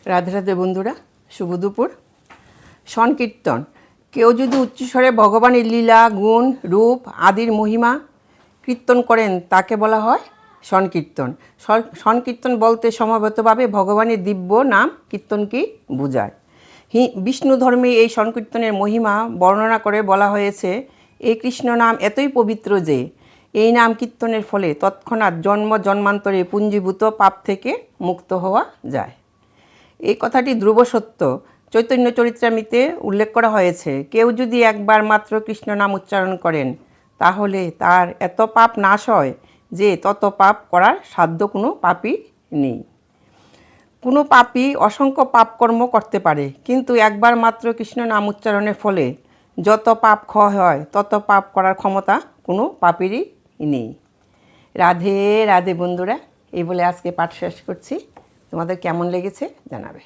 রাধে রাধে বন্ধুরা, শুভ দুপুর। সংকীর্তন। কেউ যদি উচ্চস্বরে ভগবানের লীলা, গুণ, রূপ আদির মহিমা কীর্তন করেন তাকে বলা হয় সংকীর্তন। সংকীর্তন বলতে সমবেতভাবে ভগবানের দিব্য নাম কীর্তনকেই বোঝায়। বিষ্ণু ধর্মে এই সংকীর্তনের মহিমা বর্ণনা করে বলা হয়েছে, এই কৃষ্ণ নাম এতই পবিত্র যে এই নাম কীর্তনের ফলে তৎক্ষণাৎ জন্ম জন্মান্তরে পুঞ্জীভূত পাপ থেকে মুক্ত হওয়া যায়। এই কথাটি ধ্রুব সত্য। চৈতন্য চরিত্রামৃতে উল্লেখ করা হয়েছে, কেউ যদি একবার মাত্র কৃষ্ণ নাম উচ্চারণ করেন তাহলে তার এত পাপ নাশ হয় যে তত পাপ করার সাধ্য কোনো পাপই নেই। কোনো পাপী অসংখ্য পাপকর্ম করতে পারে, কিন্তু একবার মাত্র কৃষ্ণ নাম উচ্চারণের ফলে যত পাপ ক্ষয় হয় তত পাপ করার ক্ষমতা কোনো পাপীরই নেই। রাধে রাধে বন্ধুরা, এই বলে আজকে পাঠ শেষ করছি। তোমাদের কেমন লেগেছে জানাবে।